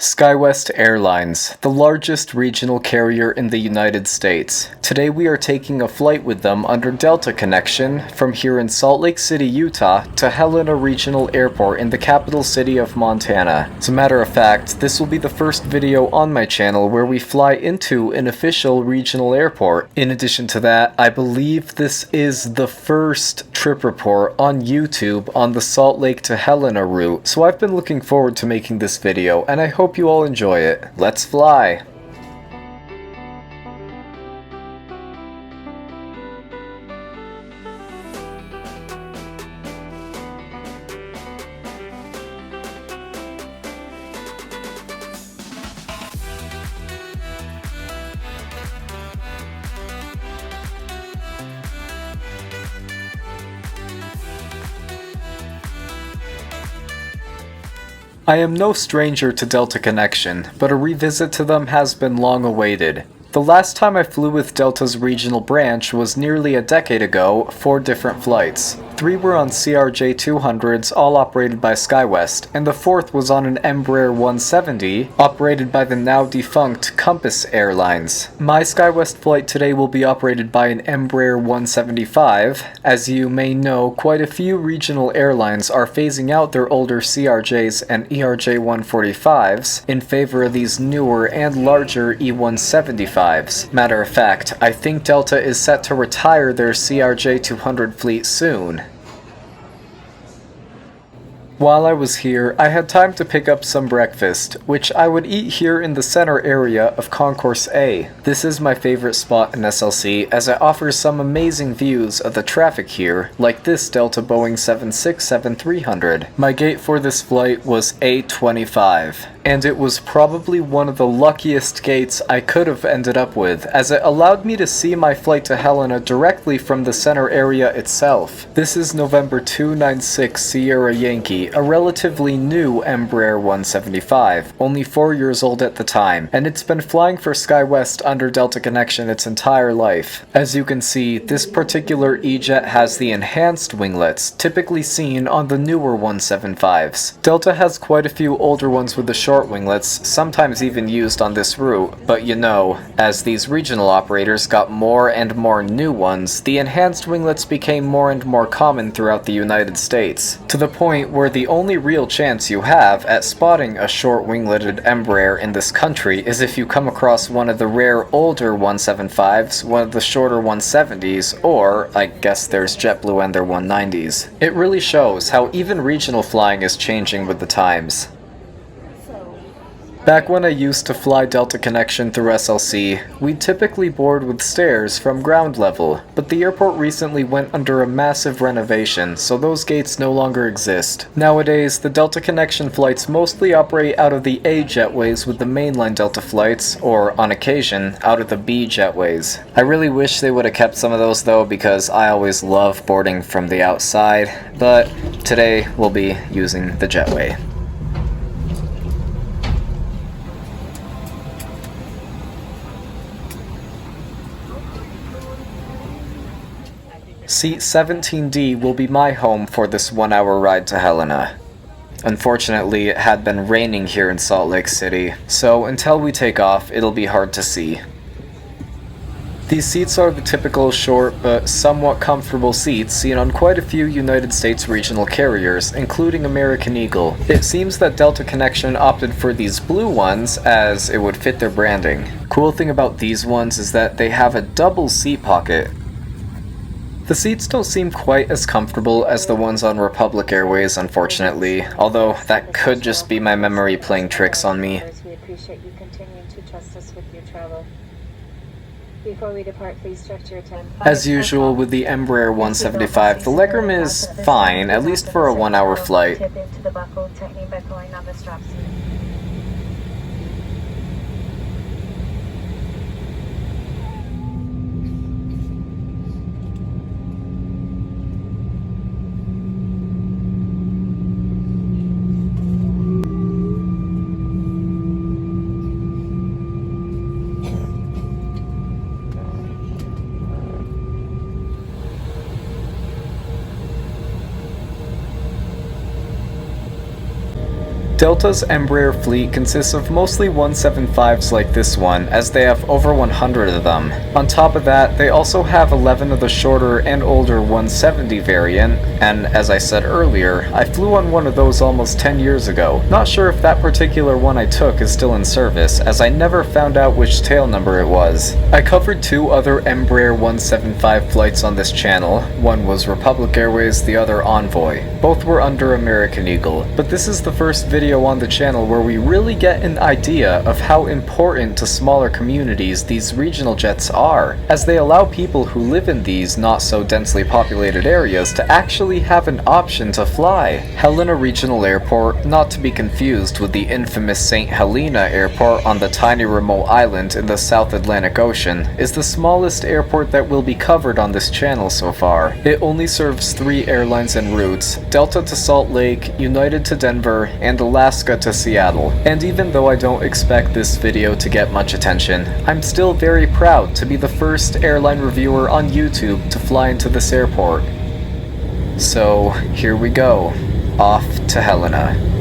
SkyWest Airlines, the largest regional carrier in the United States. Today we are taking a flight with them under Delta connection from here in Salt Lake City, Utah to Helena Regional Airport in the capital city of Montana. As a matter of fact, this will be the first video on my channel where we fly into an official regional airport. In addition to that, I believe this is the first trip report on YouTube on the Salt Lake to Helena route, so I've been looking forward to making this video and I hope you all enjoy it. Let's fly! I am no stranger to Delta Connection, but a revisit to them has been long awaited. The last time I flew with Delta's regional branch was nearly a decade ago, 4 different flights. 3 were on CRJ-200s, all operated by SkyWest, and the 4th was on an Embraer 170, operated by the now defunct Compass Airlines. My SkyWest flight today will be operated by an Embraer 175. As you may know, quite a few regional airlines are phasing out their older CRJs and ERJ-145s in favor of these newer and larger E175s. Matter of fact, I think Delta is set to retire their CRJ-200 fleet soon. While I was here, I had time to pick up some breakfast, which I would eat here in the center area of Concourse A. This is my favorite spot in SLC as it offers some amazing views of the traffic here, like this Delta Boeing 767-300. My gate for this flight was A25, and it was probably one of the luckiest gates I could have ended up with, as it allowed me to see my flight to Helena directly from the center area itself. This is November 296 Sierra Yankee, a relatively new Embraer 175, only 4 years old at the time, and it's been flying for SkyWest under Delta Connection its entire life. As you can see, this particular E-Jet has the enhanced winglets, typically seen on the newer 175s. Delta has quite a few older ones with the short winglets, sometimes even used on this route, but you know, as these regional operators got more and more new ones, the enhanced winglets became more and more common throughout the United States, to the point where the only real chance you have at spotting a short wingleted Embraer in this country is if you come across one of the rare older 175s, one of the shorter 170s, or, I guess there's JetBlue and their 190s. It really shows how even regional flying is changing with the times. Back when I used to fly Delta Connection through SLC, we'd typically board with stairs from ground level, but the airport recently went under a massive renovation, so those gates no longer exist. Nowadays, the Delta Connection flights mostly operate out of the A jetways with the mainline Delta flights, or, on occasion, out of the B jetways. I really wish they would have kept some of those though, because I always love boarding from the outside, but today we'll be using the jetway. Seat 17D will be my home for this 1-hour ride to Helena. Unfortunately, it had been raining here in Salt Lake City, so until we take off, it'll be hard to see. These seats are the typical short but somewhat comfortable seats seen on quite a few United States regional carriers, including American Eagle. It seems that Delta Connection opted for these blue ones as it would fit their branding. Cool thing about these ones is that they have a double seat pocket. The seats don't seem quite as comfortable as the ones on Republic Airways, unfortunately, although that could just be my memory playing tricks on me. We appreciate you continuing to trust us with your travel. Before we depart, please stretch your attention. As usual with the Embraer 175, the legroom is fine, at least for a 1-hour flight. Tip into the buckle, tightening by pulling on the straps. Delta's Embraer fleet consists of mostly 175s like this one, as they have over 100 of them. On top of that, they also have 11 of the shorter and older 170 variant, and as I said earlier, I flew on one of those almost 10 years ago. Not sure if that particular one I took is still in service, as I never found out which tail number it was. I covered 2 other Embraer 175 flights on this channel. One was Republic Airways, the other Envoy. Both were under American Eagle, but this is the first video on the channel where we really get an idea of how important to smaller communities these regional jets are, as they allow people who live in these not so densely populated areas to actually have an option to fly. Helena Regional Airport, not to be confused with the infamous St. Helena Airport on the tiny remote island in the South Atlantic Ocean, is the smallest airport that will be covered on this channel so far. It only serves 3 airlines and routes: Delta to Salt Lake, United to Denver, and Alaska to Seattle. And even though I don't expect this video to get much attention, I'm still very proud to be the first airline reviewer on YouTube to fly into this airport. So here we go, off to Helena.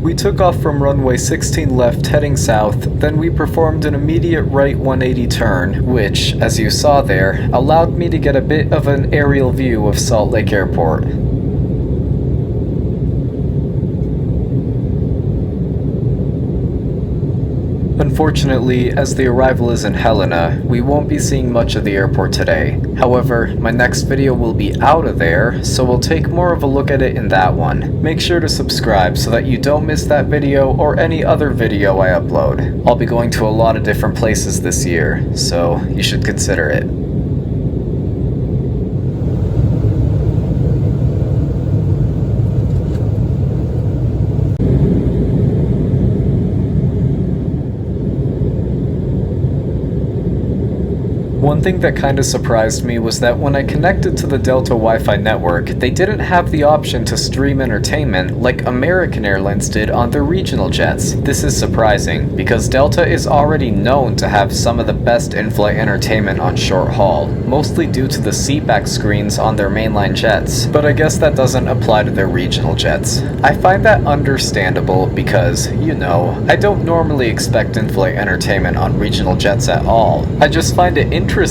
We took off from runway 16 left heading south, then we performed an immediate right 180 turn, which, as you saw there, allowed me to get a bit of an aerial view of Salt Lake Airport. Unfortunately, as the arrival is in Helena, we won't be seeing much of the airport today. However, my next video will be out of there, so we'll take more of a look at it in that one. Make sure to subscribe so that you don't miss that video or any other video I upload. I'll be going to a lot of different places this year, so you should consider it. One thing that kinda surprised me was that when I connected to the Delta Wi-Fi network, they didn't have the option to stream entertainment like American Airlines did on their regional jets. This is surprising, because Delta is already known to have some of the best in-flight entertainment on short haul, mostly due to the seatback screens on their mainline jets, but I guess that doesn't apply to their regional jets. I find that understandable because, you know, I don't normally expect in-flight entertainment on regional jets at all. I just find it interesting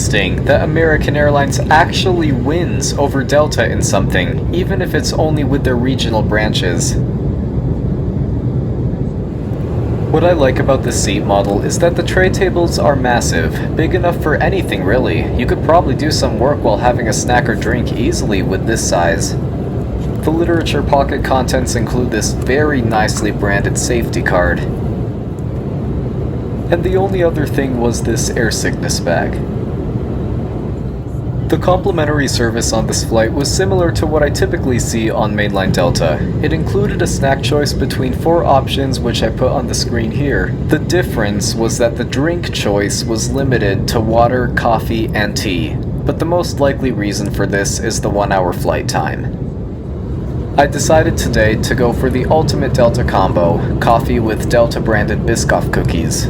that American Airlines actually wins over Delta in something, even if it's only with their regional branches. What I like about this seat model is that the tray tables are massive, big enough for anything really. You could probably do some work while having a snack or drink easily with this size. The literature pocket contents include this very nicely branded safety card. And the only other thing was this air sickness bag. The complimentary service on this flight was similar to what I typically see on mainline Delta. It included a snack choice between 4 options, which I put on the screen here. The difference was that the drink choice was limited to water, coffee, and tea. But the most likely reason for this is the 1-hour flight time. I decided today to go for the ultimate Delta combo, coffee with Delta branded Biscoff cookies.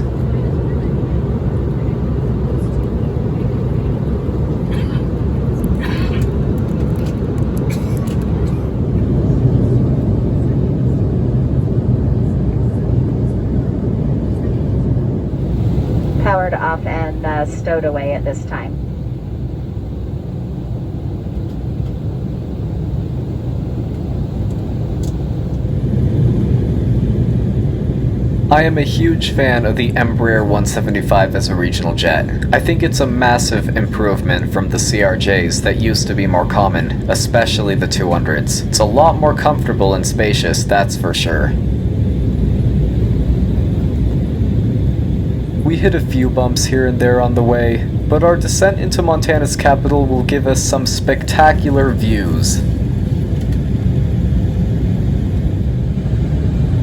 Powered off and stowed away at this time. I am a huge fan of the Embraer 175 as a regional jet. I think it's a massive improvement from the CRJs that used to be more common, especially the 200s. It's a lot more comfortable and spacious, that's for sure. We hit a few bumps here and there on the way, but our descent into Montana's capital will give us some spectacular views.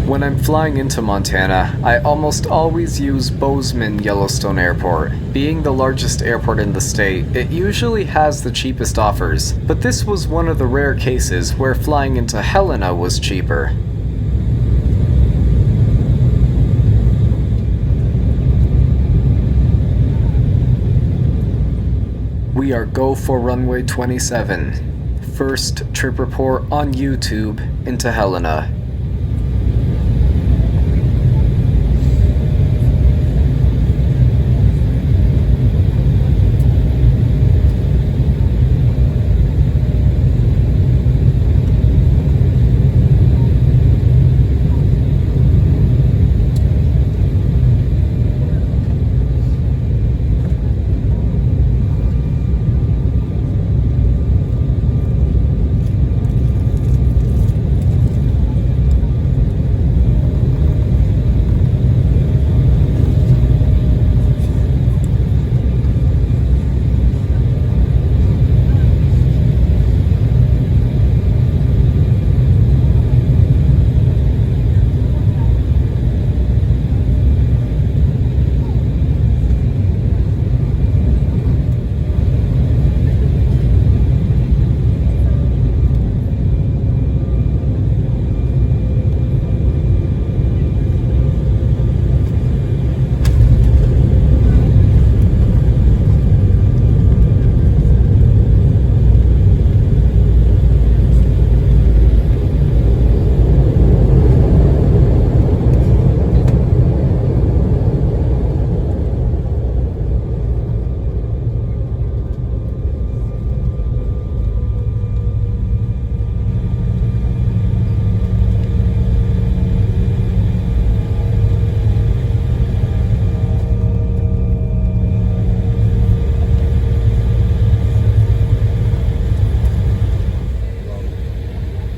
When I'm flying into Montana, I almost always use Bozeman Yellowstone Airport. Being the largest airport in the state, it usually has the cheapest offers, but this was one of the rare cases where flying into Helena was cheaper. We are go for runway 27. First trip report on YouTube into Helena.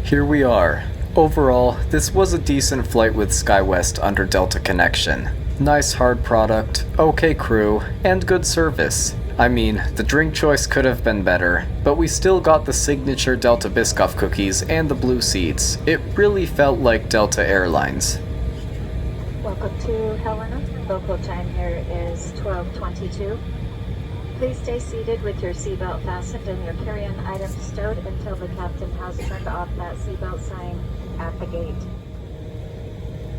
Here we are. Overall, this was a decent flight with SkyWest under Delta connection. Nice hard product, okay crew, and good service. I mean, the drink choice could have been better, but we still got the signature Delta Biscoff cookies and the blue seats. It really felt like Delta Airlines. Welcome to Helena. Local time here is 12:22. Please stay seated with your seatbelt fastened and your carry-on items stowed until the captain has turned off that seatbelt sign at the gate.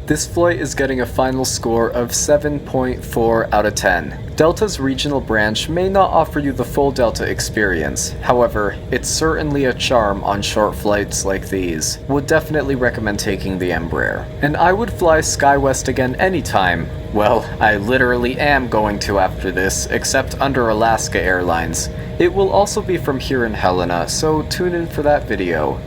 This flight is getting a final score of 7.4 out of 10. Delta's regional branch may not offer you the full Delta experience, however, it's certainly a charm on short flights like these. Would definitely recommend taking the Embraer. And I would fly SkyWest again anytime. Well, I literally am going to after this, except under Alaska Airlines. It will also be from here in Helena, so tune in for that video.